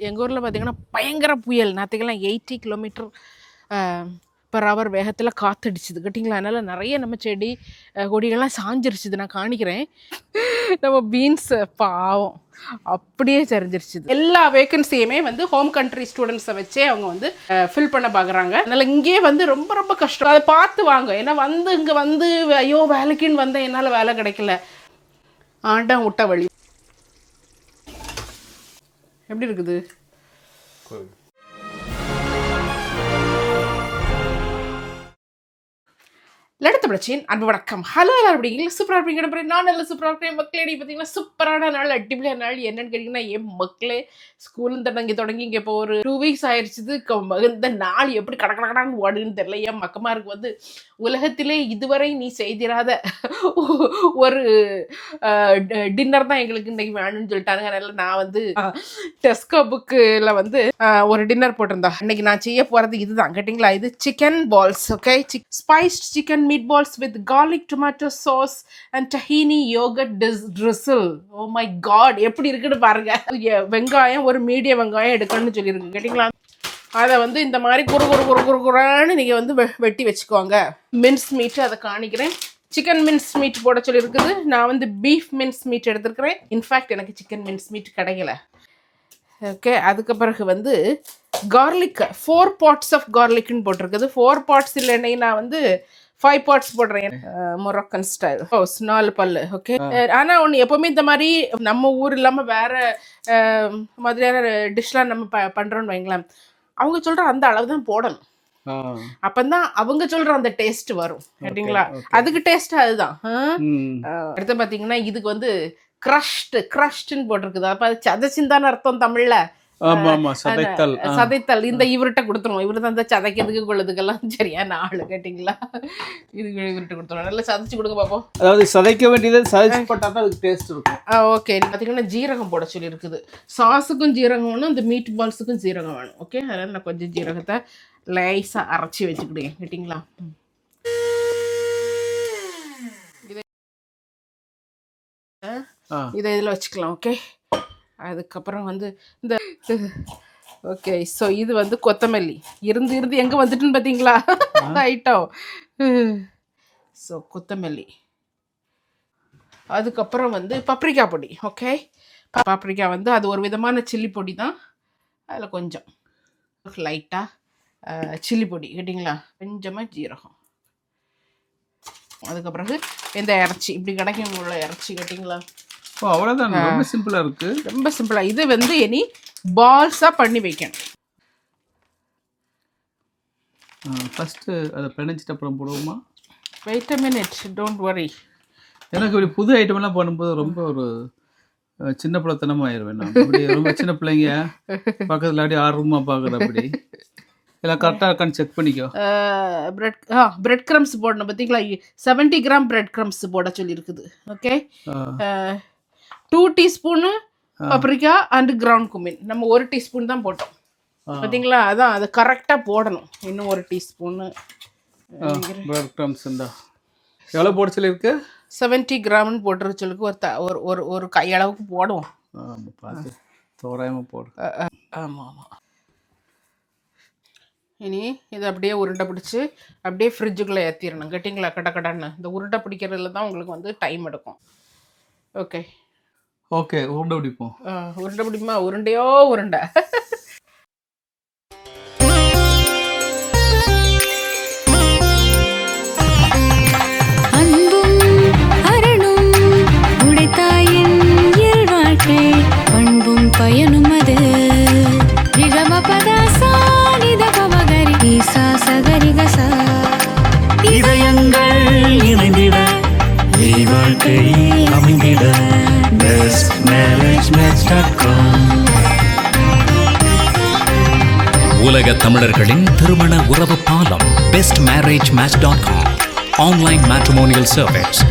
எங்கள் ஊரில் பார்த்திங்கன்னா பயங்கர புயல். நேற்றுக்கெல்லாம் 80 கிலோமீட்டர் பர் ஹவர் வேகத்தில் காற்றடிச்சுது கேட்டிங்களா. அதனால் நிறைய நம்ம செடி கொடிகள்லாம் சாஞ்சிருச்சுது. நான் காணிக்கிறேன். நம்ம பீன்ஸ் பாவம் அப்படியே சரிஞ்சிருச்சுது. எல்லா வேக்கன்சியுமே வந்து ஹோம் கண்ட்ரி ஸ்டூடெண்ட்ஸை வச்சே அவங்க வந்து ஃபில் பண்ண பார்க்குறாங்க. அதனால் இங்கே வந்து ரொம்ப ரொம்ப கஷ்டம். அதை பார்த்து வாங்க. ஏன்னா வந்து இங்கே வந்து ஐயோ வேலைக்குன்னு வந்தேன், என்னால் வேலை கிடைக்கல. ஆண்டம் விட்ட வழி. எப்படி இருக்குது? லடுத்த பிரச்சனை அன்பு வணக்கம். ஹலோ எல்லாரும் அப்படிங்க சூப்பராக இருப்பீங்க. நான் நல்லா சூப்பராக இருக்கேன் மக்களே. பார்த்தீங்கன்னா சூப்பரான நாள், அடிப்படையான நாள். என்னன்னு கேட்டிங்கன்னா என் மக்களே ஸ்கூலும் தொடங்கி இங்கே இப்போ ஒரு 2 வீக்ஸ் ஆயிடுச்சுது. இந்த நாள் எப்படி கடக்கடக்கடான்னு ஓடுன்னு தெரியல. என் மக்கமாருக்கு வந்து உலகத்திலே இதுவரை நீ செய்திராத ஒரு டின்னர் தான் எங்களுக்கு இன்றைக்கி வேணும்னு சொல்லிட்டாங்க. அதனால் நான் வந்து டெஸ்கோ புக்கில் வந்து ஒரு டின்னர் போட்டிருந்தா. இன்னைக்கு நான் செய்ய போகிறது இதுதான் கேட்டிங்களா. இது chicken balls. Okay, spiced chicken meatballs with garlic tomato sauce and tahini yogurt drizzle. Oh my god, எப்படி இருக்குன்னு பாருங்க. வெங்காயம் ஒரு மீடியம் வெங்காயம் எடுக்கணும்னு சொல்லியிருக்கு கேட்டிங்களா. அதை வந்து இந்த மாதிரி குறான்னு நீங்கள் வந்து வெட்டி வச்சுக்கோங்க. மின்ஸ் மீட் அதை காணிக்கிறேன். சிக்கன் மின்ஸ் மீட் போட சொல்லியிருக்குது. நான் வந்து பீஃப் மின்ஸ் மீட் எடுத்துருக்கிறேன். இன்ஃபேக்ட் எனக்கு சிக்கன் மின்ஸ் மீட் கிடைக்கல. ஓகே, அதுக்கு பிறகு வந்து கார்லிக் 4 parts ஆஃப் கார்லிக்னு போட்டிருக்குது. 4 parts இல்லைன்னா நான் வந்து 5 parts போடுறேன். Moroccan style. ஓ 4 பல்லு. ஓகே, ஆனால் ஒன்று எப்போவுமே இந்த மாதிரி நம்ம ஊர் இல்லாமல் வேறு மாதிரியான டிஷ்லாம் நம்ம பண்ணுறோன்னு வைங்களேன், அவங்க சொல்கிற அந்த அளவு தான் போடணும். அப்பந்தான் அவங்க சொல்ற அந்த டேஸ்ட் வரும் கேட்டிங்களா. அதுக்கு டேஸ்ட் அதுதான். அடுத்து பார்த்தீங்கன்னா இதுக்கு வந்து கிரஷ்டுன்னு போட்டிருக்குது. அப்போ அது சதைச்சின்தான அர்த்தம் தமிழ்ல. சதைத்தல். இந்த இவர்கிட்ட கொடுத்துருவோம். இவரு தான் இந்த சதைக்கிறதுக்கு கொள்ளதுக்கெல்லாம் சரியான ஆளு கேட்டிங்களா. இதுக்கு இவர்கிட்ட கொடுத்துருவோம். நல்லா சதைச்சு கொடுங்க பார்ப்போம். அதாவது சதைக்க வேண்டியது சதைச்சு போட்டால் தான் அதுக்கு டேஸ்ட் இருக்கும். ஓகே, பார்த்தீங்கன்னா ஜீரகம் போட சொல்லி இருக்குது. சாஸுக்கும் ஜீரகம் வேணும், இந்த மீட் பால்ஸுக்கும் ஜீரகம் வேணும். ஓகே, அதனால் நான் கொஞ்சம் ஜீரகத்தை லேசாக அரைச்சி வச்சுக்கிடுங்க கேட்டிங்களா. இதை இதில் வச்சுக்கலாம். ஓகே, அதுக்கப்புறம் வந்து இந்த ஓகே. ஸோ இது வந்து கொத்தமல்லி இருந்து எங்கே வந்துட்டுன்னு பார்த்தீங்களா ஐட்டம். ஸோ கொத்தமல்லி, அதுக்கப்புறம் வந்து பப்ரிக்கா பொடி. ஓகே, பப்ரிக்கா வந்து அது ஒரு விதமான சில்லி பொடி தான். அதில் கொஞ்சம் லைட்டாக சில்லி பொடி கேட்டிங்களா, கொஞ்சமாக ஜீரகம். அதுக்கப்புறம் இந்த இறைச்சி இப்படி கிடைக்கும் உள்ள இறைச்சி கேட்டிங்களா. ஓ அவ்வளோதான், ரொம்ப சிம்பிளாக இருக்குது. ரொம்ப சிம்பிளாக. இது வந்து இனி பால்ஸாக பண்ணி வைக்கணும். ஃபஸ்ட்டு அதை பிணைச்சிட்டு அப்புறம் போடுவோமா? Wait a minute, don't worry. எனக்கு இப்படி புது ஐட்டமெல்லாம் பண்ணும்போது ரொம்ப ஒரு சின்ன பிள்ளைத்தனமாக ஆயிடுவேன். நான் அப்படி ரொம்ப சின்ன பிள்ளைங்க பக்கத்தில் அப்படியே ஆர்வமாக பார்க்குற அப்படி எல்லாம் கரெக்டாக இருக்கான்னு செக் பண்ணிக்கோ. பிரெட் க்ரம்ஸ் போடணும் பார்த்தீங்களா. 70 கிராம் பிரெட் க்ரம்ஸ் போட சொல்லியிருக்குது. Okay, 2 teaspoon paprika and ground cumin. நம்ம 1 டீஸ்பூன் தான் போட்டோம் பார்த்தீங்களா. அதான் அது கரெக்டாக போடணும். இன்னும் 1 டீஸ்பூனு பிரெட் க்ரம்ஸ் இருந்தால் எவ்வளோ போட சொல்லியிருக்கு? 70 கிராம்னு போட்டுரு சொல்லிருக்கு. ஒரு கையளவுக்கு போடுவோம். பார்த்து தோராயமாக போடு. ஆமாம் ஆமாம். இனி இதை அப்படியே உருண்டை பிடிச்சி அப்படியே ஃப்ரிட்ஜுக்குள்ளே ஏற்றிடணும் கேட்டிங்களா. கடன்னு இந்த உருண்டை பிடிக்கிறதுல தான் உங்களுக்கு வந்து டைம் எடுக்கும். ஓகே ஓகே, உருண்டை பிடிப்போம். உருண்டை பிடிக்குமா? உருண்டையோ உருண்டை. பயனும் அது இதயங்கள் இணைந்திட வாழ்க்கை அமைந்திட உலக தமிழர்களின் திருமண உறவு பாலம் bestmarriagematch.com ஆன்லைன் மேட்ரிமோனியல் சர்வீஸ்.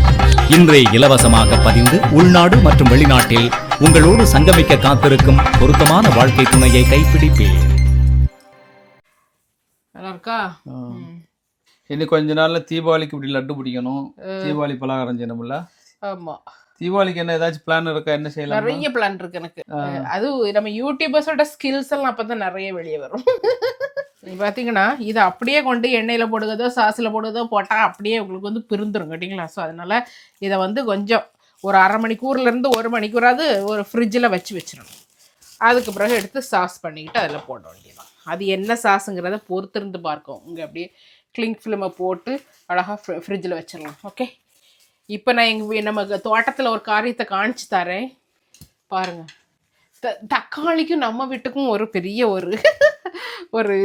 இன்றே இலவசமாக பதிந்து உள்நாடு மற்றும் வெளிநாட்டில் உங்களோடு சங்கமிக்க காத்திருக்கும் பொருத்தமான வாழ்க்கை துணையை கைப்பிடிப்பேன். இன்னும் கொஞ்ச நாள்ல தீபாவளிக்கு இப்படி லட்டு பிடிக்கணும். தீபாவளி பலகாரம் செய்யணும்ல. ஆமா, தீபாவளிக்கு என்ன ஏதாச்சும் பிளான் இருக்கா, என்ன செய்யலாம்? நிறைய பிளான் இருக்கு எனக்கு. அது நம்ம யூடியூபர்ஸோட ஸ்கில்ஸ் எல்லாம் அப்பதான் நிறைய வெளியே வரும். பார்த்தீங்கன்னா இதை அப்படியே கொண்டு எண்ணெயில் போடுறதோ சாஸில் போடுறதோ போட்டால் அப்படியே உங்களுக்கு வந்து பிரிந்துரும் கேட்டிங்களா. ஸோ அதனால் இதை வந்து கொஞ்சம் ஒரு அரை மணிக்கூர்லேருந்து 1 மணிக்கூராவது ஒரு ஃப்ரிட்ஜில் வச்சிடணும். அதுக்கு பிறகு எடுத்து சாஸ் பண்ணிக்கிட்டு அதில் போட வேண்டியதான். அது என்ன சாஸுங்கிறத பொறுத்திருந்து பார்க்கும். இங்கே அப்படியே கிளிங் ஃபிலிமை போட்டு அழகாக ஃப்ரிட்ஜில் வச்சிடலாம். ஓகே, இப்போ நான் நமக்கு தோட்டத்தில் ஒரு காரியத்தை காணிச்சு தரேன் பாருங்கள். தக்காளிக்கும் நம்ம வீட்டுக்கும் ஒரு பெரிய ஒரு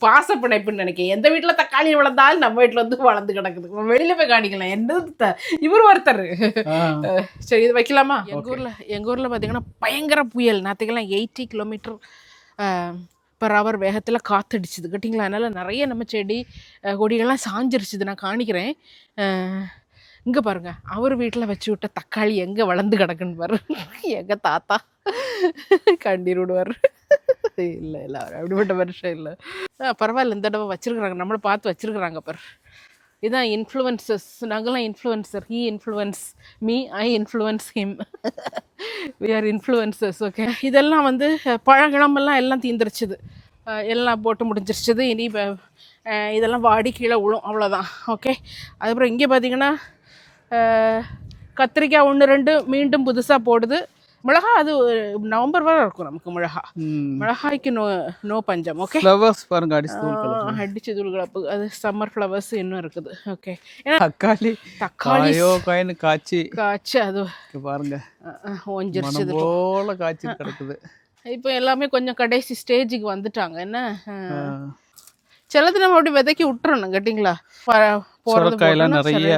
பாசப்பிணைப்புன்னு நினைக்கிறேன். எந்த வீட்டில் தக்காளி வளர்ந்தாலும் நம்ம வீட்டில் வந்து வளர்ந்து கிடக்குது. வெளியில் போய் காணிக்கலாம். என்ன இவர் ஒருத்தர். சரி, இது வைக்கலாமா? எங்கள் ஊரில் பார்த்தீங்கன்னா பயங்கர புயல். நேற்றுக்கெல்லாம் 80 கிலோமீட்டர் per hour வேகத்தில் காத்தடிச்சுது கேட்டிங்களா. அதனால் நிறைய நம்ம செடி கொடிகள்லாம் சாஞ்சிருச்சுது. நான் காணிக்கிறேன். இங்கே பாருங்கள், அவர் வீட்டில் வச்சு விட்ட தக்காளி எங்கே வளர்ந்து கிடக்குன்னு பாரு. எங்கள் தாத்தா கண்ணீர் விடுவார். இல்லை அவர் அப்படிப்பட்ட வருஷம் இல்லை. பரவாயில்ல, இந்த தடவை வச்சுருக்குறாங்க, நம்மளை பார்த்து வச்சுருக்குறாங்க பாரு. இதுதான் இன்ஃப்ளூயன்சஸ். நாங்கள்லாம் influencer. He influence me, I influence him. We are influencers. Okay, இதெல்லாம் வந்து பழங்கிழமெல்லாம் எல்லாம் தீந்துருச்சுது, எல்லாம் போட்டு முடிஞ்சிருச்சுது. இனி இதெல்லாம் வாடி கீழே விழும், அவ்வளோதான். ஓகே, அதுக்கப்புறம் இங்கே பார்த்தீங்கன்னா கத்திரிக்காய் 1-2 மீண்டும் புதுசாக போடுது. மிளகா அது நவம்பர் வரை இருக்கும் நமக்கு மிளகாய்க்கு நோ பஞ்சம். ஓகே, ஃப்ளவர்ஸ் பாருங்க, அடிச்சு தூள்களப்பு. அது சம்மர் ஃப்ளவர்ஸ் இன்னும் இருக்குது. ஓகே, தக்காளி காய்ச்சி அது பாருங்க ஓஞ்சிருச்சு போல காய்ச்சி கிடக்குது. இப்போ எல்லாமே கொஞ்சம் கடைசி ஸ்டேஜுக்கு வந்துட்டாங்க. என்ன சிலது நம்ம அப்படி விதைக்கி விட்டுறணும் கேட்டிங்களா. சொரக்காயெல்லாம் நிறைய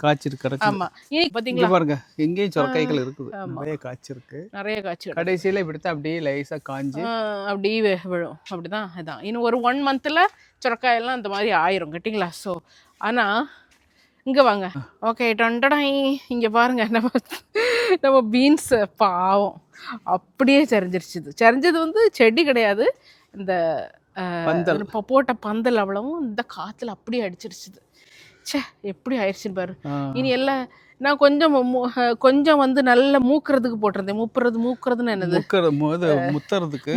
காய்ச்சிருக்கு. ஆமா, இன்னைக்கு பார்த்தீங்களா பாருங்க, எங்கேயும் சொரக்காய்கள் இருக்குது, நிறைய காய்ச்சிருக்கு. நிறைய காய்ச்சி கடைசியில் இப்படித்தான் அப்படியே லைஸாக காய்ஞ்சி அப்படியே விழும். அப்படிதான். இதான் இன்னும் ஒரு 1 மந்த்தில் சொரக்காயெல்லாம் இந்த மாதிரி ஆயிரும் கேட்டிங்களா. ஸோ ஆனால் இங்கே வாங்க. ஓகே, டொண்டடாய் இங்கே பாருங்க, நம்ம பீன்ஸ் பாவம் அப்படியே சரிஞ்சது வந்து செடி கிடையாது, இந்த இப்போ போட்ட பந்தல் அவ்வளவும் இந்த காற்றுல அப்படியே அடிச்சிருச்சுது. சே, எப்படி ஆயிடுச்சுன்னு பாரு. இனி எல்லாம் நான் கொஞ்சம் வந்து நல்லா மூக்குறதுக்கு போட்டிருந்தேன். மூக்குறதுன்னு என்னது,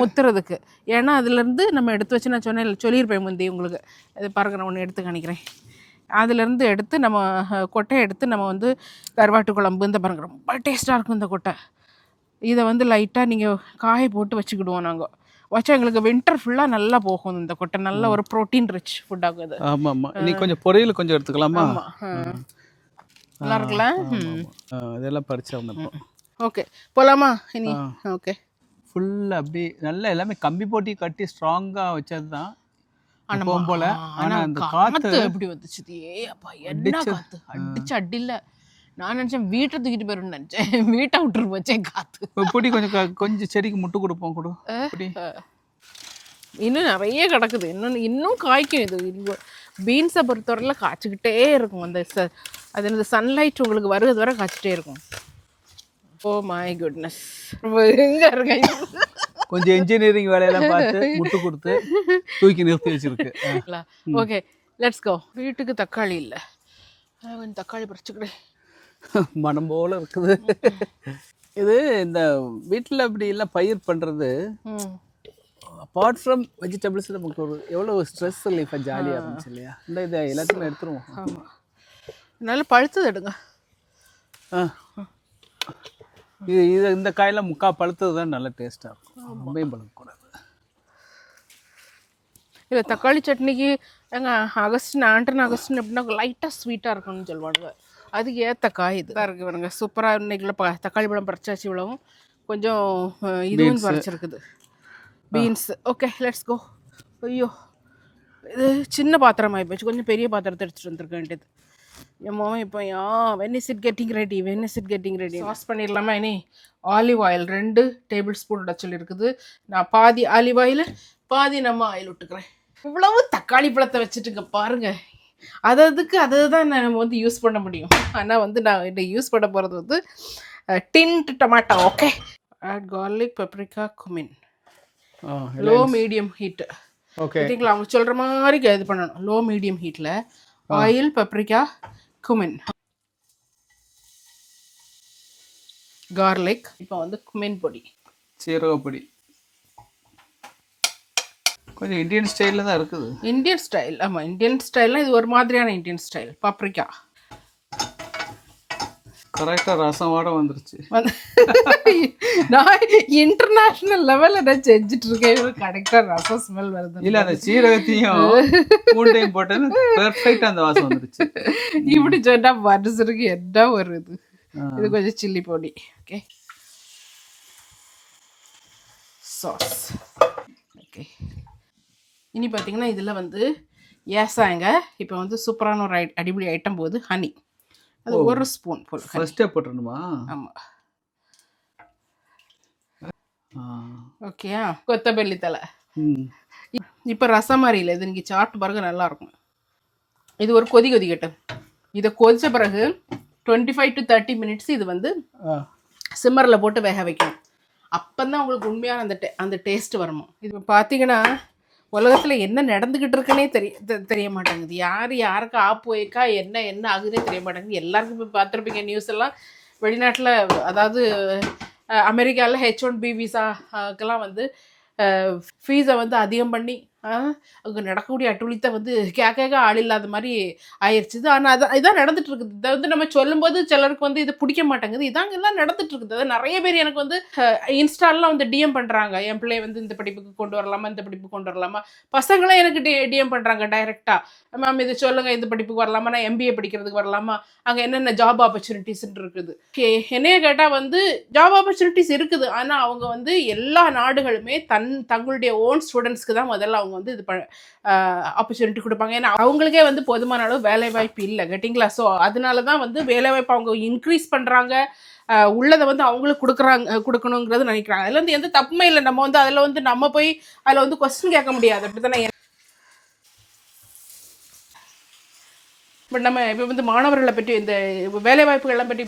முத்துறதுக்கு. ஏன்னா அதுலேருந்து நம்ம எடுத்து வச்சு, நான் சொல்லியிருப்பேன் முந்தி உங்களுக்கு. இது பாருங்க, நான் ஒன்று எடுத்து காணிக்கிறேன். அதுலேருந்து எடுத்து நம்ம கொட்டையை எடுத்து நம்ம வந்து கருவாட்டு குழம்பு, இந்த பாருங்க ரொம்ப டேஸ்ட்டாக இருக்கும் இந்த கொட்டை. இதை வந்து லைட்டாக நீங்கள் காய போட்டு வச்சுக்கிடுவோம். நாங்கள் வச்சா எங்களுக்கு வின்டர் ஃபுல்லாக நல்லா போகும் இந்த கொட்டை. நல்ல ஒரு ப்ரோட்டீன் ரிச் ஃபுட் ஆகுது. ஆமாம் ஆமாம். நீ கொஞ்சம் பொரியல் கொஞ்சம் எடுத்துக்கலாமா? நல்லா இருக்குல்ல. இதெல்லாம் பறிச்சு வந்தப்போ. ஓகே, போகலாமா இனி? ஓகே, ஃபுல்லாக அப்படி நல்லா எல்லாமே கம்பி போட்டி கட்டி ஸ்ட்ராங்காக வச்சது தான் போகும் போல. ஆனால் அந்த காற்று எப்படி வந்துச்சு, அப்பா என்ன காற்று அடிச்சு அடியில். நான் நினச்சேன் வீட்டை தூக்கிட்டு போயிடும்னு நினச்சேன். வீட்டை விட்டுரு போச்சேன் காற்று. இப்படி கொஞ்சம் செடிக்கு முட்டு கொடுப்போம் கூட. இன்னும் நிறைய கிடக்குது. இன்னும் காய்க்கும். இது பீன்ஸை பொறுத்தவரையில் காய்ச்சிக்கிட்டே இருக்கும். அது இந்த சன்லைட் உங்களுக்கு வருகிறது வரை காய்ச்சிட்டே இருக்கும். ஓ மை குட்னஸ், எங்கே இருங்க. கொஞ்சம் இன்ஜினியரிங் வேலையெல்லாம் பார்த்து முட்டு கொடுத்து தூக்கி நிறுத்தி வச்சிருக்கு. Okay, let's go. வீட்டுக்கு தக்காளி இல்லை, கொஞ்சம் தக்காளி பறிச்சுக்கிறேன். மனம் போல இருக்குது. இது இந்த வீட்டில் அப்படி எல்லாம் பயிர் பண்ணுறது, அப்பார்ட் ஃப்ரம் வெஜிடபிள்ஸ் நமக்கு எவ்வளோ ஸ்ட்ரெஸ் ரிலீஃபாக ஜாலியாக இருந்துச்சு இல்லையா. இந்த இதை எல்லாத்தையும் எடுத்துருவோம். ஆமாம், நல்லா பழுத்தது எடுங்க. இந்த காயெல்லாம் பழுத்தது தான் நல்லா டேஸ்ட்டாக இருக்கும். ரொம்பவும் பழுக்கக்கூடாது. இல்லை, தக்காளி சட்னிக்கு ஆண்டன் அகஸ்டின் எப்படின்னா லைட்டாக ஸ்வீட்டாக இருக்கும்னு சொல்லுவாங்க. அதுக்கு ஏற்ற காய் இது தான் இருக்குது பாருங்க. சூப்பராக இன்னைக்குள்ள தக்காளி பழம் பறிச்சாச்சு. இவ்வளவும் கொஞ்சம் இதுவும் பறிச்சிருக்குது, பீன்ஸ். Okay, let's go. ஐயோ, இது சின்ன பாத்திரம் ஆகிப்போச்சு. கொஞ்சம் பெரிய பாத்திரத்தை எடுத்துகிட்டு வந்துருக்க வேண்டியது. என் மாமா இப்போ when is it getting ready. Sauce பண்ணிடலாமா இனி? ஆலிவ் ஆயில் 2 டேபிள் ஸ்பூன் விட சொல்லியிருக்குது. நான் பாதி ஆலிவ் ஆயில், பாதி நம்ம ஆயில் விட்டுக்கிறேன். இவ்வளவு தக்காளி பழத்தை வச்சுட்டுங்க பாருங்க. அதுக்கு தான் நம்ம வந்து யூஸ் பண்ண முடியும். ஆனால் வந்து நான் இதை யூஸ் பண்ண போகிறது வந்து tinned tomato. Okay, add garlic, paprika, cumin, low medium heat. Okay, சரிங்களா? அவங்க சொல்கிற மாதிரி இது பண்ணணும். லோ மீடியம் ஹீட்டில் ஆயில், பப்ரிக்கா, cumin. கார்லிக், இப்போ வந்து குமின் பொடி, சீரகப்பொடி. கொஞ்சம் இந்தியன் ஸ்டைலில் தான் இருக்குது. Indian style. ஆமாம், இந்தியன் ஸ்டைல்னால் இது ஒரு மாதிரியான இந்தியன் ஸ்டைல். பாப்ரிக்கா. கரெக்டாக ரசம் வாட வந்துருச்சு. நான் இன்டர்நேஷ்னல் லெவலில் நான் செஞ்சுட்டு இருக்கேன், கரெக்டாக ரசம் ஸ்மெல் வருது. இல்லை, அந்த சீரகத்தையும் பூண்டையும் போட்டேன்னு பெர்ஃபெக்டாக அந்த வாசம் வந்துருச்சு. இப்படி சொன்னால் மனுஷருக்கு என்ன வருது. இது கொஞ்சம் சில்லி பொடி. Okay, sauce. ஓகே, இனி பார்த்தீங்கன்னா இதில் வந்து ஏசாங்க இப்போ வந்து சூப்பரான ஒரு அடிப்படை ஐட்டம் போது ஹனி. அது 1 ஸ்பூன் போல் ஃபர்ஸ்டே போட்டுருணுமா? ஆமாம். ஓகேயா, கொத்தமல்லி தலை. இப்போ ரசம் மாதிரி இல்லை, இது இன்றைக்கி சாப்பிட்டு பாருங்க நல்லாயிருக்கும். இது ஒரு கொதிக்கட்டும். இதை கொதித்த பிறகு 25 to 30 மினிட்ஸ் இது வந்து சிம்மரில் போட்டு வேக வைக்கணும். அப்போ தான் உங்களுக்கு உண்மையான அந்த டேஸ்ட் வரணும். இது பார்த்தீங்கன்னா உலகத்தில் என்ன நடந்துக்கிட்டு இருக்குன்னே தெரிய மாட்டேங்குது. யாருக்கு ஆப்பு வைக்கா என்ன ஆகுதுன்னே தெரிய மாட்டேங்குது. எல்லாருக்கும் போய் பார்த்துருப்பீங்க நியூஸ் எல்லாம். வெளிநாட்டில், அதாவது அமெரிக்காவில் H1B விசாக்கெல்லாம் வந்து ஃபீஸை வந்து அதிகம் பண்ணி அங்கே நடக்கக்கூடிய அட்டுழித்தை வந்து கேட்க ஆள் இல்லாத மாதிரி ஆயிடுச்சு. ஆனால் இதான் நடந்துட்டு இருக்குது. இதை வந்து நம்ம சொல்லும்போது சிலருக்கு வந்து இது பிடிக்க மாட்டேங்குது. இதாங்க எல்லாம் நடந்துட்டு இருக்குது. அது நிறைய பேர் எனக்கு வந்து இன்ஸ்டால்லாம் வந்து டிஎம் பண்ணுறாங்க, என் பிள்ளைய வந்து இந்த படிப்புக்கு கொண்டு வரலாமா, இந்த படிப்புக்கு கொண்டு வரலாமா. பசங்களாம் எனக்கு டிஎம் பண்ணுறாங்க டைரெக்டாக, மேம் இது சொல்லுங்கள், இந்த படிப்புக்கு வரலாமா, நான் MBA படிக்கிறதுக்கு வரலாமா, அங்கே என்னென்ன ஜாப் ஆப்பர்ச்சுனிட்டிஸ்ன்னு இருக்குது. என்னைய கேட்டால் வந்து ஜாப் ஆப்பர்ச்சுனிட்டிஸ் இருக்குது. ஆனால் அவங்க வந்து எல்லா நாடுகளுமே தங்களுடைய ஓன் ஸ்டூடெண்ட்ஸ்க்கு தான் முதல்ல அவங்க வந்து இது ஆப்பர்ச்சுனிட்டி கொடுப்பாங்க. ஏன்னா அவங்களுக்கே வந்து போதுமான அளவு வேலைவாய்ப்பு இல்லை, கேட்டிங்களா? ஸோ அதனால தான் வந்து வேலைவாய்ப்பு அவங்க இன்க்ரீஸ் பண்ணுறாங்க, உள்ளதை வந்து அவங்களுக்கு கொடுக்கணுங்கிறது நினைக்கிறாங்க. அதில் வந்து எந்த தப்புமே இல்லை. நம்ம வந்து அதில் வந்து நம்ம போய் அதில் வந்து கொஸ்டின் கேட்க முடியாது, அப்படி தானே. பட் நம்ம இப்போ வந்து மாணவர்களை பற்றி இந்த வேலைவாய்ப்புகள்லாம் பற்றி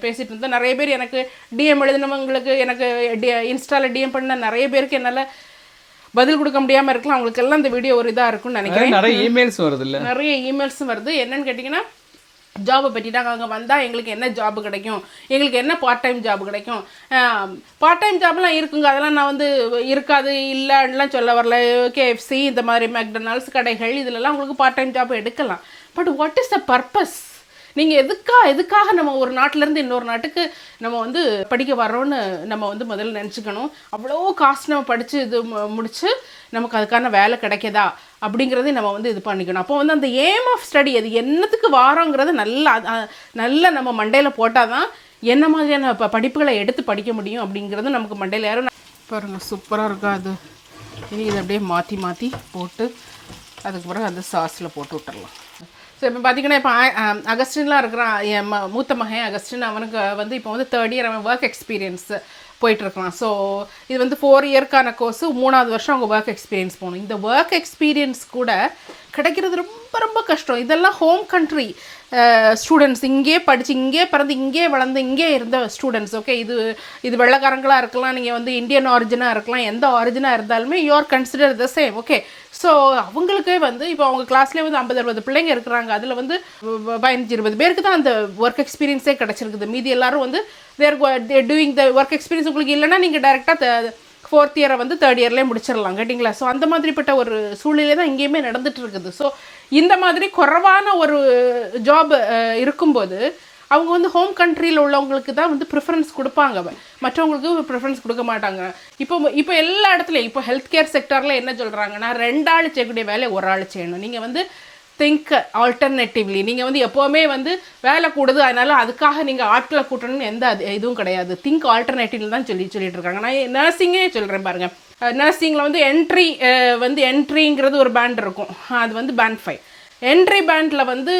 பேசிகிட்டு இருந்தால் நிறைய பேர் எனக்கு டிஎம் எழுதினவங்களுக்கு, எனக்கு இன்ஸ்டாவில் டிஎம் பண்ண நிறைய பேருக்கு என்னால் பதில் கொடுக்க முடியாமல் இருக்கலாம். அவங்களுக்கு எல்லாம் இந்த வீடியோ ஒரு இதாக இருக்கும்னு நினைக்கிறேன். நிறைய இமெயில்ஸ் வருது இல்லை, நிறைய இமெயில்ஸும் வருது. என்னன்னு கேட்டிங்கன்னா ஜாபை பற்றி நாங்கள் அங்கே வந்தால் எங்களுக்கு என்ன ஜாப் கிடைக்கும், எங்களுக்கு என்ன பார்ட் டைம் ஜாப் கிடைக்கும். பார்ட் டைம் ஜாப்லாம் இருக்குங்க, அதெல்லாம் நான் வந்து இருக்காது இல்லைன்னுலாம் சொல்ல வரல. KFC இந்த மாதிரி மெக்டொனால்ட்ஸ் கடைகள் இதிலெல்லாம் உங்களுக்கு பார்ட் டைம் ஜாப் எடுக்கலாம். But what is the purpose? நீங்கள் எதுக்காக நம்ம ஒரு நாட்டிலேருந்து இன்னொரு நாட்டுக்கு நம்ம வந்து படிக்க வர்றோன்னு நம்ம வந்து முதல்ல நினச்சிக்கணும். அவ்வளோ காசு நம்ம படித்து இது முடித்து நமக்கு அதுக்கான வேலை கிடைக்கதா அப்படிங்கிறதையும் நம்ம வந்து இது பண்ணிக்கணும். அப்போ வந்து அந்த எய்ம் ஆஃப் ஸ்டடி, அது என்னத்துக்கு வாரோங்கிறத நல்லா நம்ம மண்டையில் போட்டால் தான் என்ன மாதிரியான படிப்புகளை எடுத்து படிக்க முடியும் அப்படிங்கிறது நமக்கு மண்டையில் யாரும். பாருங்கள், சூப்பராக இருக்கா அது. இனி இதை அப்படியே மாற்றி போட்டு அதுக்கு பிறகு அந்த சாஸில் போட்டு விட்டுறலாம். ஸோ இப்போ பார்த்தீங்கன்னா இப்போ அகஸ்டின்லாம் இருக்கிறான், என் மூத்த மகன் அகஸ்டின். அவனுக்கு வந்து இப்போ வந்து 3rd இயர் அவன் ஒர்க் எக்ஸ்பீரியன்ஸ் போயிட்டுருக்கலாம். ஸோ இது வந்து 4 இயர்க்கான கோர்ஸு, 3ஆவது வருஷம் அவங்க ஒர்க் எக்ஸ்பீரியன்ஸ் போகணும். இந்த ஒர்க் எக்ஸ்பீரியன்ஸ் கூட கிடைக்கிறது ரொம்ப ரொம்ப கஷ்டம். இதெல்லாம் ஹோம் கண்ட்ரி ஸ்டூடெண்ட்ஸ், இங்கே படித்து இங்கே பிறந்து இங்கே வளர்ந்து இங்கே இருந்த ஸ்டூடெண்ட்ஸ். ஓகே, இது வெள்ளைக்காரங்களாக இருக்கலாம், நீங்கள் வந்து இந்தியன் ஆரிஜினாக இருக்கலாம், எந்த ஆரிஜினாக இருந்தாலுமே you are consider the same. Okay, so அவங்களுக்கே வந்து இப்போ அவங்க கிளாஸ்லேயே வந்து 50-60 பிள்ளைங்க இருக்கிறாங்க. அதில் வந்து 15-20 பேருக்கு தான் அந்த ஒர்க் எக்ஸ்பீரியன்ஸே கிடச்சிருக்குது. மீதி எல்லாரும் வந்து they're doing the work experience. உங்களுக்கு இல்லைன்னா நீங்கள் டைரெக்டாக 4th இயரை வந்து 3rd இயர்லேயே முடிச்சிடலாம், கேட்டிங்களா? ஸோ அந்த மாதிரிப்பட்ட ஒரு சூழ்நிலை தான் இங்கேயுமே நடந்துட்டு இருக்குது. ஸோ இந்த மாதிரி குறைவான ஒரு ஜாப் இருக்கும்போது அவங்க வந்து ஹோம் கண்ட்ரியில் உள்ளவங்களுக்கு தான் வந்து ப்ரிஃபரன்ஸ் கொடுப்பாங்க, மற்றவங்களுக்கு ப்ரிஃபரன்ஸ் கொடுக்க மாட்டாங்க. இப்போ எல்லா இடத்துலையும் இப்போ ஹெல்த் கேர் செக்டரில் என்ன சொல்கிறாங்கன்னா 2 ஆள் செய்யக்கூடிய வேலையை 1 ஆள் செய்யணும். நீங்கள் வந்து திங்க் ஆல்டர்னேட்டிவ்லி. நீங்கள் வந்து எப்போவுமே வந்து வேலை கூடுது அதனால் அதுக்காக நீங்கள் ஆட்களை கூட்டணும்னு எந்த இதுவும் கிடையாது. திங்க் ஆல்டர்னேட்டிவ்ல தான் சொல்லிட்டு இருக்காங்க. நான் நர்சிங்கே சொல்கிறேன் பாருங்கள். நர்சிங்கில் வந்து என்ட்ரிங்கிறது ஒரு பேண்ட் இருக்கும், அது வந்து பேண்ட் 5. என்ட்ரி பேண்டில் வந்து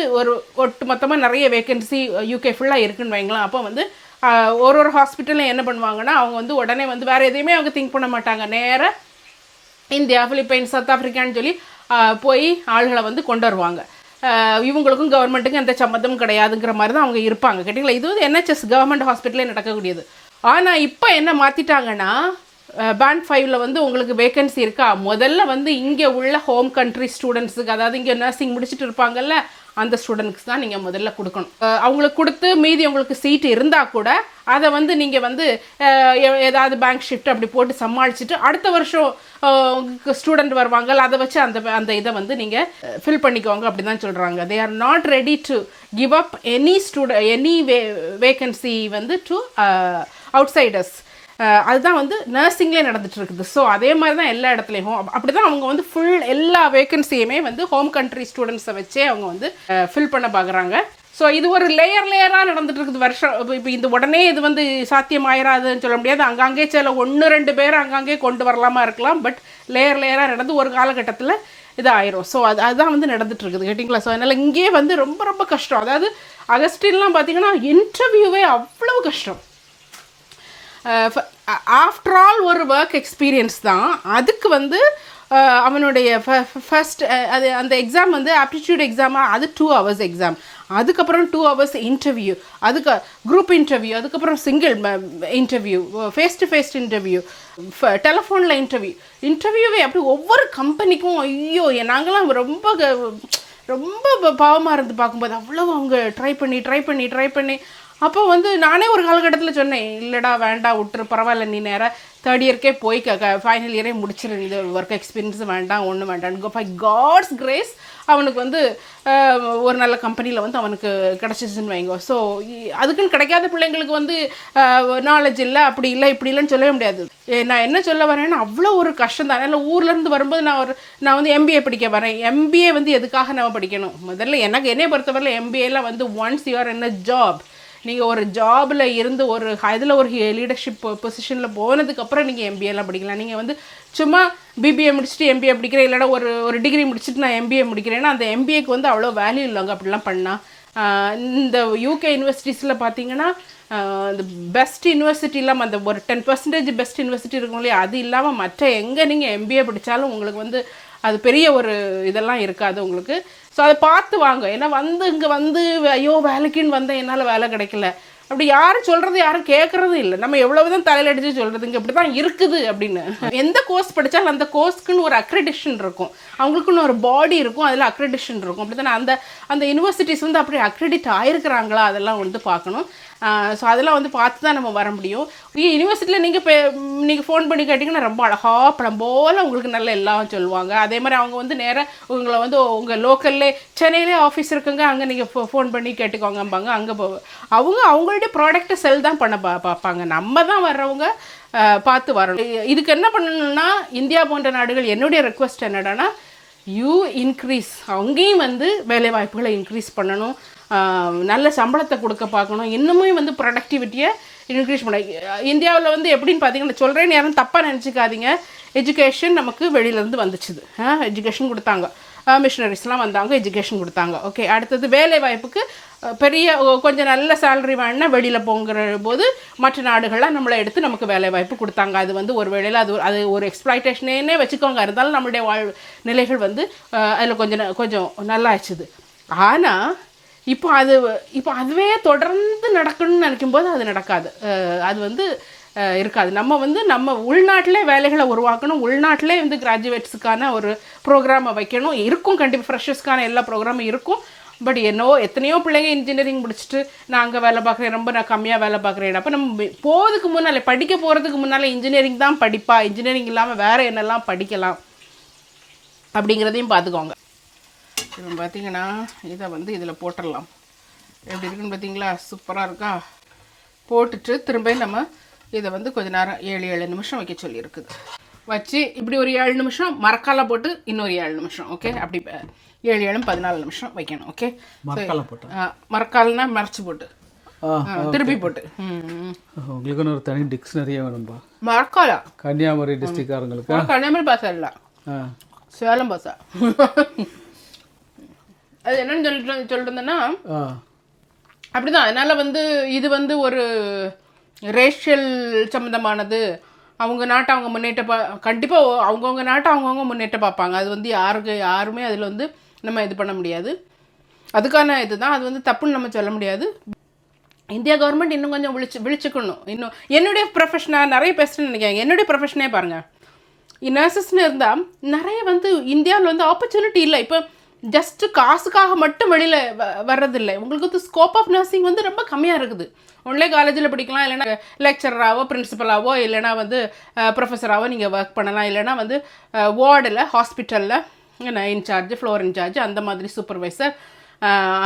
ஒட்டு மொத்தமாக நிறைய வேக்கன்சி UK ஃபுல்லாக இருக்குன்னு வைங்களேன். அப்போ வந்து ஒரு ஹாஸ்பிட்டலில் என்ன பண்ணுவாங்கன்னா அவங்க வந்து உடனே வந்து வேறு எதையுமே அவங்க திங்க் பண்ண மாட்டாங்க, நேராக இந்தியா, பிலிப்பைன்ஸ், சவுத் ஆஃப்ரிக்கான்னு சொல்லி போய் ஆள்களை வந்து கொண்டு வருவாங்க. இவங்களுக்கும் கவர்மெண்ட்டுக்கும் எந்த சம்மந்தமும் கிடையாதுங்கிற மாதிரி தான் அவங்க இருப்பாங்க, கேட்டிங்களா? இது வந்து NHS கவர்மெண்ட் ஹாஸ்பிட்டலே நடக்கக்கூடியது. ஆனால் இப்போ என்ன மாற்றிட்டாங்கன்னா பேண்ட் 5ல் வந்து உங்களுக்கு வேக்கன்சி இருக்கா, முதல்ல வந்து இங்கே உள்ள ஹோம் கண்ட்ரி ஸ்டூடெண்ட்ஸுக்கு, அதாவது இங்கே நர்சிங் முடிச்சுட்டு இருப்பாங்கல்ல அந்த ஸ்டூடெண்ட்ஸ் தான் நீங்கள் முதல்ல கொடுக்கணும். அவங்களுக்கு கொடுத்து மீதி உங்களுக்கு சீட்டு இருந்தால் கூட அதை வந்து நீங்கள் வந்து ஏதாவது பேங்க் ஷிஃப்ட் அப்படி போட்டு சமாளிச்சுட்டு அடுத்த வருஷம் ஸ்டூடெண்ட் வருவாங்க, அதை வச்சு அந்த இதை வந்து நீங்கள் ஃபில் பண்ணிக்கோங்க அப்படி தான் சொல்கிறாங்க. They are not ready to give up any vacancy வந்து டு அவுட்சைடர்ஸ். அதுதான் வந்து நர்சிங்லேயே நடந்துட்டு இருக்குது. ஸோ அதே மாதிரி தான் எல்லா இடத்துலையும் அப்படி தான் அவங்க வந்து எல்லா வேகன்சியுமே வந்து ஹோம் கண்ட்ரி ஸ்டூடெண்ட்ஸை வச்சே அவங்க வந்து ஃபில் பண்ண பார்க்குறாங்க. ஸோ இது ஒரு லேயராக நடந்துட்டு இருக்குது வருஷம். இப்போ இந்த உடனே இது வந்து சாத்தியமாயிராதுன்னு சொல்ல முடியாது. அங்கங்கே சில 1-2 பேர் அங்கங்கே கொண்டு வரலாமா இருக்கலாம். பட் லேயராக நடந்து ஒரு காலகட்டத்தில் இது ஆயிரும். ஸோ அதுதான் வந்து நடந்துட்டு இருக்குது கேட்டிங்களா. ஸோ அதனால் இங்கே வந்து ரொம்ப ரொம்ப கஷ்டம். அதாவது அகஸ்டின்லாம் பார்த்தீங்கன்னா இன்டர்வியூவே அவ்வளோ கஷ்டம். ஆஃப்டர் ஆல் ஒரு ஒர்க் எக்ஸ்பீரியன்ஸ் தான். அதுக்கு வந்து அவனுடைய ஃபர்ஸ்ட் அந்த எக்ஸாம் வந்து ஆப்டிடியூட் எக்ஸாமாக அது 2 hours எக்ஸாம், அதுக்கப்புறம் 2 hours இன்டர்வியூ, அதுக்கு குரூப் இன்டர்வியூ, அதுக்கப்புறம் single interview, face to face interview, டெலிஃபோனில் இன்டர்வியூவே அப்படி ஒவ்வொரு கம்பெனிக்கும். ஐயோ நாங்களாம் ரொம்ப பாவமாக இருந்து பார்க்கும்போது அவ்வளோ அவங்க ட்ரை பண்ணி அப்போ வந்து நானே ஒரு காலகட்டத்தில் சொன்னேன், இல்லைடா வேண்டாம் விட்டுரு, பரவாயில்ல நீ நேராக 3rd இயர்க்கே போய் ஃபைனல் இயரே முடிச்சிரு, இந்த ஒர்க் எக்ஸ்பீரியன்ஸ் வேண்டாம் ஒன்றும் வேண்டாம். பை காட்ஸ் கிரேஸ் அவனுக்கு வந்து ஒரு நல்ல கம்பெனியில் வந்து அவனுக்கு கிடச்சிச்சுன்னு வைங்க. ஸோ அதுக்குன்னு கிடைக்காத பிள்ளைங்களுக்கு வந்து நாலேஜ் இல்லை அப்படி இல்லை இப்படி இல்லைன்னு சொல்லவே முடியாது. நான் என்ன சொல்ல வரேன்னா அவ்வளோ ஒரு கஷ்டம் தான். அதனால் ஊர்லேருந்து வரும்போது நான் வந்து எம்பிஏ படிக்க வரேன். எம்பிஏ வந்து எதுக்காக நம்ம படிக்கணும்? முதல்ல என்னைய பொறுத்தவரையில் எம்பிஏலாம் வந்து once you are in a job, நீங்கள் ஒரு ஜாபில் இருந்து ஒரு இதில் ஒரு லீடர்ஷிப் பொசிஷனில் போனதுக்கப்புறம் நீங்கள் எம்பிஏலாம் படிக்கலாம். நீங்கள் வந்து சும்மா பிபிஏ முடிச்சுட்டு எம்பிஏ படிக்கிறேன், இல்லைனா ஒரு டிகிரி முடிச்சுட்டு நான் எம்பிஏ முடிக்கிறேன்னா அந்த எம்பிஏக்கு வந்து அவ்வளோ வேல்யூ இல்லைங்க அப்படிலாம் பண்ணால். இந்த யூகே யூனிவர்சிட்டிஸில் பார்த்தீங்கன்னா இந்த பெஸ்ட் யூனிவர்சிட்டி இல்லாமல் அந்த ஒரு 10% பெஸ்ட் யூனிவர்சிட்டி இருக்கும் இல்லையா, அது இல்லாமல் மற்ற எங்கே நீங்கள் எம்பிஏ படித்தாலும் உங்களுக்கு வந்து அது பெரிய ஒரு இதெல்லாம் இருக்காது உங்களுக்கு. ஸோ அதை பார்த்து வாங்க. ஏன்னா இங்கே வந்து ஐயோ வேலைக்குன்னு வந்தேன் என்னால் வேலை கிடைக்கல அப்படி யாரும் சொல்கிறது யாரும் கேட்குறதும் இல்லை. நம்ம எவ்வளவுதான் தலையில் அடித்து சொல்கிறது இங்கே இப்படி தான் இருக்குது அப்படின்னு. எந்த கோர்ஸ் படித்தாலும் அந்த கோர்ஸ்க்குன்னு ஒரு அக்ரெடிஷன் இருக்கும், அவங்களுக்குன்னு ஒரு பாடி இருக்கும், அதில் அக்ரெடிஷன் இருக்கும். அப்படி தானே அந்த யூனிவர்சிட்டிஸ் வந்து அப்படி அக்ரெடிட் ஆகிருக்கிறாங்களா அதெல்லாம் வந்து பார்க்கணும். ஸோ அதெல்லாம் வந்து பார்த்து தான் நம்ம வர முடியும். யூனிவர்சிட்டியில் நீங்கள் ஃபோன் பண்ணி கேட்டிங்கன்னா ரொம்ப அழகாக படம் போல் உங்களுக்கு நல்ல எல்லாம் சொல்லுவாங்க. அதே மாதிரி அவங்க வந்து நேராக உங்களை வந்து உங்கள் லோக்கல்லே சென்னையிலே ஆஃபீஸ் இருக்குங்க, அங்கே நீங்கள் ஃபோன் பண்ணி கேட்டுக்கோங்கம்பாங்க. அங்கே அவங்களுடைய ப்ராடக்ட்டை செல் தான் பண்ண பார்ப்பாங்க. நம்ம தான் வர்றவங்க பார்த்து வரணும். இதுக்கு என்ன பண்ணணும்னா இந்தியா போன்ற நாடுகள் என்னுடைய ரெக்வஸ்ட் என்னடானா இன்க்ரீஸ் அங்கேயும் வந்து வேலை வாய்ப்புகளை இன்க்ரீஸ் பண்ணணும், நல்ல சம்பளத்தை கொடுக்க பார்க்கணும், இன்னுமே வந்து ப்ரொடக்டிவிட்டியை இன்க்ரீஸ் பண்ண. இந்தியாவில் வந்து எப்படின்னு பார்த்தீங்கன்னா சொல்கிறேன்னு யாரும் தப்பாக நினச்சிக்காதீங்க. எஜுகேஷன் நமக்கு வெளியிலேருந்து வந்துச்சுது, எஜுகேஷன் கொடுத்தாங்க, மிஷினரிஸ்லாம் வந்தாங்க, எஜுகேஷன் கொடுத்தாங்க. ஓகே, அடுத்தது வேலை வாய்ப்புக்கு பெரிய கொஞ்சம் நல்ல சேலரி வேணுன்னா வெளியில் போங்கிற போது மற்ற நாடுகள்லாம் நம்மளை எடுத்து நமக்கு வேலை வாய்ப்பு கொடுத்தாங்க. அது வந்து ஒரு வேளையில் அது ஒரு எக்ஸ்ப்ளாய்டேஷனே வச்சுக்கோங்க. இருந்தாலும் நம்மளுடைய நிலைகள் வந்து அதில் கொஞ்சம் நல்லா ஆயிடுச்சுது. ஆனால் இப்போ அதுவே தொடர்ந்து நடக்கணும்னு நினைக்கும்போது அது நடக்காது, அது வந்து இருக்காது. நம்ம உள்நாட்டிலே வேலைகளை உருவாக்கணும், உள்நாட்டிலே வந்து கிராஜுவேட்ஸுக்கான ஒரு ப்ரோக்ராமை வைக்கணும். இருக்கும் கண்டிப்பாக ஃப்ரெஷர்ஸ்க்கான எல்லா ப்ரோக்ராமும் இருக்கும். பட் எத்தனையோ பிள்ளைங்க இன்ஜினியரிங் முடிச்சுட்டு நான் அங்கே வேலை பார்க்குறேன், நான் கம்மியாக வேலை பார்க்குறேன். அப்போ நம்ம போகிறதுக்கு முன்னால் படிக்க போகிறதுக்கு முன்னால் இன்ஜினியரிங் தான் படிப்பா, இன்ஜினியரிங் இல்லாமல் வேறு என்னெல்லாம் படிக்கலாம் அப்படிங்கிறதையும் பார்த்துக்கோங்க. இப்போ பார்த்தீங்கன்னா இதை வந்து இதில் போட்டுடலாம். எப்படி இருக்குன்னு பார்த்தீங்களா, சூப்பராக இருக்கா. போட்டுட்டு திரும்ப நம்ம இதை வந்து கொஞ்ச நேரம் 7 நிமிஷம் வைக்க சொல்லியிருக்குது. வச்சு இப்படி ஒரு 7 நிமிஷம் மரக்கால போட்டு இன்னொரு 7 நிமிஷம். ஓகே, அப்படி 7 14 நிமிஷம் வைக்கணும். ஓகே, மரக்கால்னா மறைச்சி போட்டு திருப்பி போட்டு. உங்களுக்கு ஒரு தனி டிக்ஷனரியே வேணும்பா. மரக்காலா கன்னியாகுமரி டிஸ்ட்ரிக்ட்காரங்களுக்கு? கன்னியாகுமரி பாசா இல்லை, சேலம் பாசா. அது என்னன்னு சொல்லிட்டுருந்தேன்னா அப்படிதான். அதனால் வந்து இது வந்து ஒரு ரேஷியல் சம்மந்தமானது. அவங்க நாட்டை அவங்க முன்னேற்ற கண்டிப்பாக அவங்கவுங்க நாட்டை அவங்கவுங்க முன்னேற்ற பார்ப்பாங்க. அது வந்து யாருமே அதில் வந்து நம்ம இது பண்ண முடியாது. அதுக்கான இதுதான், அது வந்து தப்புன்னு நம்ம சொல்ல முடியாது. இந்தியா கவர்மெண்ட் இன்னும் கொஞ்சம் விழிச்சுக்கணும். இன்னும் என்னுடைய ப்ரொஃபஷனாக நிறைய பேசுகிறேன்னு நினைக்கிறேன். என்னுடைய ப்ரொஃபஷனே பாருங்கள், நர்சஸ்ன்னு இருந்தால் நிறைய வந்து இந்தியாவில் வந்து ஆப்பர்ச்சுனிட்டி இல்லை. இப்போ ஜஸ்ட்டு காசுக்காக மட்டும் வெளியில் வர்றதில்லை. உங்களுக்கு வந்து ஸ்கோப் ஆஃப் நர்சிங் வந்து ரொம்ப கம்மியாக இருக்குது. ஒன்லே காலேஜில் படிக்கலாம், இல்லைனா லெக்சராகவோ பிரின்சிபலாகவோ இல்லைனா வந்து ப்ரொஃபஸராகவோ நீங்கள் ஒர்க் பண்ணலாம். இல்லைனா வந்து வார்டில் ஹாஸ்பிட்டலில் இன்சார்ஜ், ஃப்ளோர் இன்சார்ஜ், அந்த மாதிரி சூப்பர்வைசர்,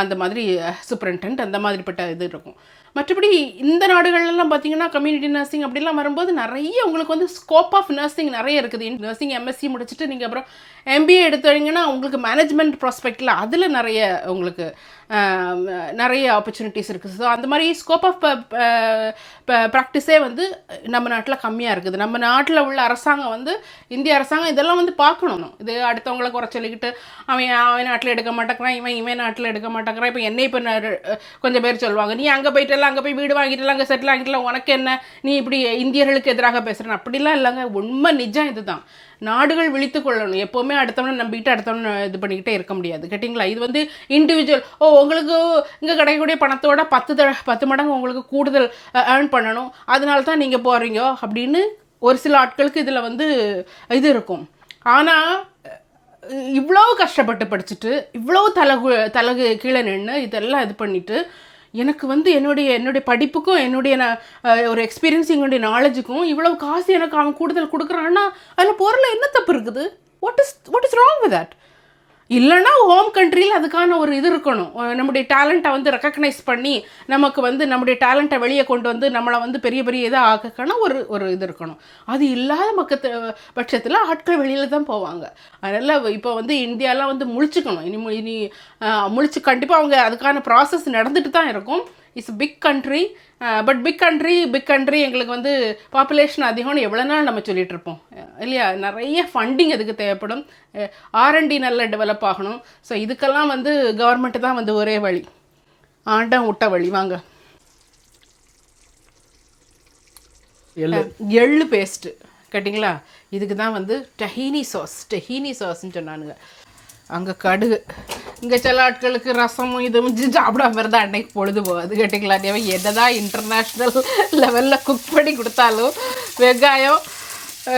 அந்த மாதிரி சூப்பரிண்டென்ட், அந்த மாதிரிப்பட்ட இது இருக்கும். மற்றபடி இந்த நாடுகள்லாம் பார்த்தீங்கன்னா கம்யூனிட்டி நர்சிங் அப்படிலாம் வரும்போது நிறைய உங்களுக்கு வந்து ஸ்கோப் ஆஃப் நர்சிங் நிறைய இருக்குது. நர்சிங் எம்எஸ்சி முடிச்சுட்டு நீங்கள் அப்புறம் எம்பிஏ எடுத்தீங்கன்னா உங்களுக்கு மேனேஜ்மெண்ட் ப்ராஸ்பெக்டில் அதில் நிறைய உங்களுக்கு நிறைய ஆப்பர்ச்சுனிட்டிஸ் இருக்குது. ஸோ அந்த மாதிரி ஸ்கோப் ஆஃப் ப்ராக்டிஸே வந்து நம்ம நாட்டில் கம்மியாக இருக்குது. நம்ம நாட்டில் உள்ள அரசாங்கம் வந்து இந்திய அரசாங்கம் இதெல்லாம் வந்து பார்க்கணும். இது அடுத்தவங்களை குறை சொல்லிக்கிட்டு அவன் நாட்டில் எடுக்க மாட்டேங்கிறான், இவன் நாட்டில் எடுக்க மாட்டேங்கிறான். இப்போ என்னை இப்போ கொஞ்சம் பேர் சொல்லுவாங்க, நீ அங்கே போயிட்டெல்லாம் அங்கே போய் வீடு வாங்கிட்டலாம், அங்கே செட்டில் ஆகிட்டலாம், உனக்கு என்ன, நீ இப்படி இந்தியர்களுக்கு எதிராக பேசுகிறேன். அப்படிலாம் இல்லைங்க, உண்மை நிஜம் இதுதான். நாடுகள் விழித்து கொள்ளணும். எப்போவுமே அடுத்தவனை நம்பிக்கிட்டு அடுத்தவனை இது பண்ணிக்கிட்டே இருக்க முடியாது. கேட்டிங்களா? இது வந்து இண்டிவிஜுவல். உங்களுக்கு இங்கே கிடைக்கக்கூடிய பணத்தோட 10 மடங்கு உங்களுக்கு கூடுதல் ஏர்ன் பண்ணணும், அதனால தான் நீங்கள் போகிறீங்க அப்படின்னு ஒரு சில ஆட்களுக்கு இதில் வந்து இது இருக்கும். ஆனால் இவ்வளோ கஷ்டப்பட்டு படிச்சுட்டு இவ்வளோ தலகு கீழே நின்று இதெல்லாம் இது பண்ணிவிட்டு எனக்கு வந்து என்னுடைய படிப்புக்கும் என்னுடைய ஒரு எக்ஸ்பீரியன்ஸ், எங்களுடைய நாலேஜுக்கும் இவ்வளோ காசு எனக்கு அவன் கூடுதல் கொடுக்குறான்னா அதில் பொருள் என்ன தப்பு இருக்குது? What is wrong with that? இல்லைன்னா ஹோம் கண்ட்ரியில் அதுக்கான ஒரு இது இருக்கணும். நம்முடைய டேலண்ட்டை வந்து ரெக்கக்னைஸ் பண்ணி நமக்கு வந்து நம்முடைய டேலண்ட்டை வெளியே கொண்டு வந்து நம்மளை வந்து பெரிய இதாக ஆக்கக்கான ஒரு இது இருக்கணும். அது இல்லாத பட்சத்தில் ஆட்கள் வெளியில் தான் போவாங்க. அதனால் இப்போ வந்து இந்தியாலாம் வந்து முழிச்சுக்கணும். இனி முழிச்சு கண்டிப்பாக அவங்க அதுக்கான ப்ராசஸ் நடந்துட்டு தான் இருக்கும். It's big country. But big country எங்களுக்கு வந்து பாப்புலேஷன் அதிகம்னு எவ்வளோ நாள் நம்ம சொல்லிகிட்டு இருப்போம் இல்லையா? நிறைய ஃபண்டிங் அதுக்கு தேவைப்படும். R&D நல்லா டெவலப் ஆகணும். ஸோ இதுக்கெல்லாம் வந்து கவர்மெண்ட்டு தான் வந்து ஒரே வழி, ஆண்டம் விட்ட வழி. வாங்க, எள்ளு பேஸ்ட்டு கேட்டிங்களா? இதுக்கு தான் வந்து டஹீனி சாஸ்ன்னு சொன்னானுங்க. அங்கே கடுகு, இங்கே சில ஆட்களுக்கு ரசமும் இதுவும் சாப்பிடாம இருந்தால் அன்னைக்கு பொழுது போகாது. கேட்டிங்களா? என்னதான் இன்டர்நேஷ்னல் லெவலில் குக் பண்ணி கொடுத்தாலும் வெங்காயம்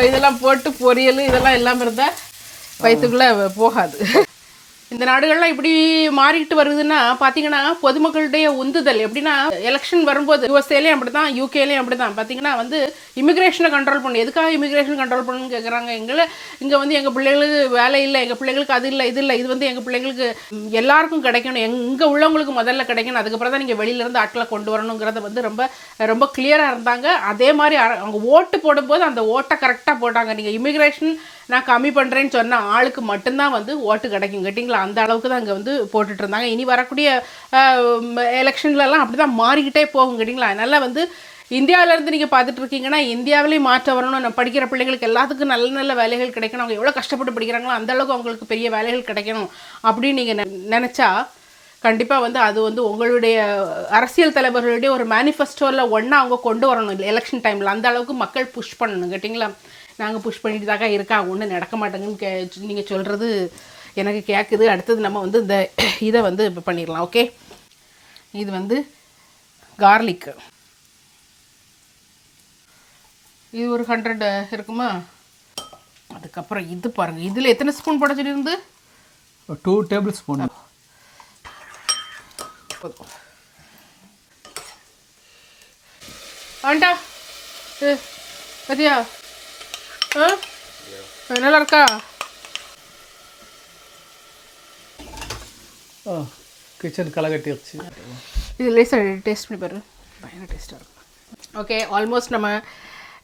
இதெல்லாம் போட்டு பொரியல் இதெல்லாம் இல்லாமல் இருந்தால் வயிற்றுக்குள்ளே போகாது. இந்த நாடுகள்லாம் இப்படி மாறிக்கிட்டு வருதுன்னா பார்த்தீங்கன்னா பொதுமக்களுடைய உந்துதல் எப்படின்னா, எலெக்ஷன் வரும்போது யூஎஸ்ஏலையும் அப்படி தான், யூகேலையும் அப்படி தான் பார்த்தீங்கன்னா வந்து இமிக்ரேஷனை கண்ட்ரோல் பண்ணணும். எதுக்காக இமிக்ரேஷன் கண்ட்ரோல் பண்ணணும்னு கேட்குறாங்க. இங்கே வந்து எங்கள் பிள்ளைங்களுக்கு வேலை இல்லை, எங்கள் பிள்ளைங்களுக்கு அது இல்லை, இது இல்லை, இது வந்து எங்கள் பிள்ளைங்களுக்கு எல்லாருக்கும் கிடைக்கணும், இங்கே உள்ளவங்களுக்கு முதல்ல கிடைக்கணும், அதுக்கப்புறம் தான் நீங்கள் வெளியிலேருந்து ஆட்களை கொண்டு வரணுங்கிறத வந்து ரொம்ப ரொம்ப கிளியராக இருந்தாங்க. அதே மாதிரி அவங்க ஓட்டு போடும்போது அந்த ஓட்டை கரெக்டாக போட்டாங்க. நீங்கள் இமிக்ரேஷன் நான் கம்மி பண்ணுறேன்னு சொன்ன ஆளுக்கு மட்டும்தான் வந்து ஓட்டு கிடைக்கும். கேட்டிங்களா? அந்த அளவுக்கு தான் இங்கே வந்து போட்டுட்டு இருந்தாங்க. இனி வரக்கூடிய எலெக்ஷன்லலாம் அப்படி தான் மாறிக்கிட்டே போகும். கேட்டிங்களா? அதனால் வந்து இந்தியாவிலேருந்து நீங்கள் பார்த்துட்டு இருக்கீங்கன்னா இந்தியாவிலேயும் மாற்றம் வரணும். நம்ம படிக்கிற பிள்ளைங்களுக்கு எல்லாத்துக்கும் நல்ல நல்ல வேலைகள் கிடைக்கணும். அவங்க எவ்வளோ கஷ்டப்பட்டு படிக்கிறாங்களோ அந்தளவுக்கு அவங்களுக்கு பெரிய வேலைகள் கிடைக்கணும் அப்படின்னு நீங்கள் நினச்சா கண்டிப்பாக வந்து அது வந்து உங்களுடைய அரசியல் தலைவர்களுடைய ஒரு மேனிஃபெஸ்டோவில் ஒன்றா அவங்க கொண்டு வரணும் இல்லை எலெக்ஷன் டைமில். அந்த அளவுக்கு மக்கள் புஷ் பண்ணணும். கேட்டிங்களா? நாங்கள் புஷ் பண்ணிட்டு தாக்கா இருக்கா, ஒன்றும் நடக்க மாட்டேங்குன்னு நீங்கள் சொல்கிறது எனக்கு கேட்குது. அடுத்தது நம்ம வந்து இந்த இதை வந்து இப்போ பண்ணிடலாம். ஓகே, இது வந்து கார்லிக்கு, இது ஒரு 100 இருக்குமா? அதுக்கப்புறம் இது பாருங்கள், இதில் எத்தனை ஸ்பூன் போட சொல்லியிருந்து? 2 டேபிள் ஸ்பூன். ஆண்டா சரியா? நல்லா இருக்கா? கிச்சன் களை கட்டிடுச்சு. இது லேசாக டேஸ்ட் பண்ணி பாரு, பயங்கர டேஸ்ட்டாக இருக்கும். ஓகே, ஆல்மோஸ்ட்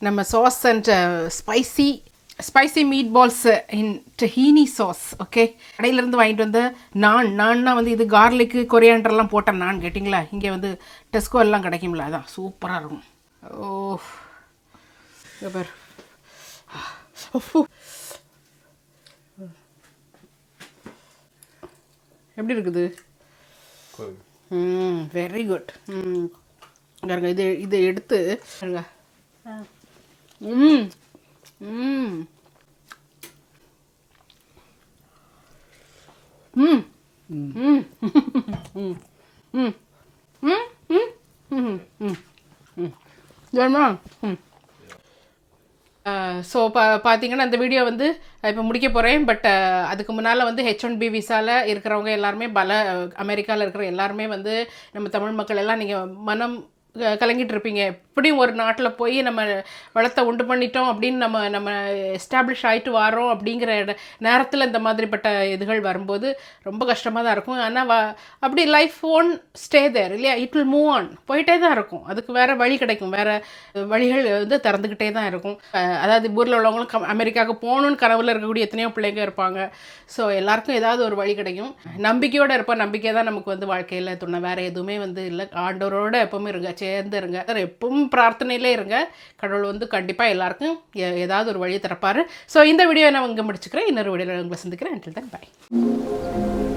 நம்ம sauce and spicy meat balls in tahini sauce. Okay, கடையிலேருந்து வாங்கிட்டு வந்த நான்னா வந்து இது கார்லிக்கு கொரியாண்டர்லாம் போட்ட நான். கேட்டிங்களா? இங்கே வந்து டெஸ்கோ எல்லாம் கிடைக்கும்ல, அதான் சூப்பராக இருக்கும். ஓ பார், எப்படி இருக்குது? Very good. பாருங்க, இதை எடுத்து பாருங்க. ஸோ பார்த்தீங்கன்னா இந்த வீடியோ வந்து இப்போ முடிக்க போகிறேன். பட் அதுக்கு முன்னால் வந்து H1B விசாவில் இருக்கிறவங்க எல்லாருமே அமெரிக்காவில் இருக்கிற எல்லாருமே வந்து நம்ம தமிழ் மக்கள் எல்லாம் நீங்கள் மனம் கலங்கிட்டு இருப்பீங்க. எப்படியும் ஒரு நாட்டில் போய் நம்ம வளத்தை உண்டு பண்ணிட்டோம் அப்படின்னு நம்ம எஸ்டாப்ளிஷ் ஆகிட்டு வரோம் அப்படிங்கிற நேரத்தில் இந்த மாதிரிப்பட்ட இதுகள் வரும்போது ரொம்ப கஷ்டமாக தான் இருக்கும். ஆனால் அப்படி லைஃப் ஓன் ஸ்டே தேர் இல்லையா, இட் வில் மூவ் ஆன், போயிட்டே தான் இருக்கும். அதுக்கு வேறு வழி கிடைக்கும், வேறு வழிகள் வந்து திறந்துக்கிட்டே தான் இருக்கும். அதாவது ஊரில் உள்ளவங்களும் அமெரிக்காவுக்கு போகணுன்னு கனவில் இருக்கக்கூடிய எத்தனையோ பிள்ளைங்க இருப்பாங்க. ஸோ எல்லாருக்கும் ஏதாவது ஒரு வழி கிடைக்கும். நம்பிக்கையோடு இருப்போம். நம்பிக்கை தான் நமக்கு வந்து வாழ்க்கையில் துணை, வேறு எதுவுமே வந்து இல்லை. ஆண்டவரோட எப்பவுமே இருங்க, சேர்ந்து இருங்க, எப்பவும் பிரார்த்தனையிலே இருங்க. கடவுள் வந்து கண்டிப்பாக எல்லாருக்கும் ஏதாவது ஒரு வழியை திறப்பார். ஸோ இந்த வீடியோ நான் இங்கே முடிச்சுக்கிறேன். இன்னொரு வீடியோவில் உங்களை சந்திக்கிறேன். until then bye.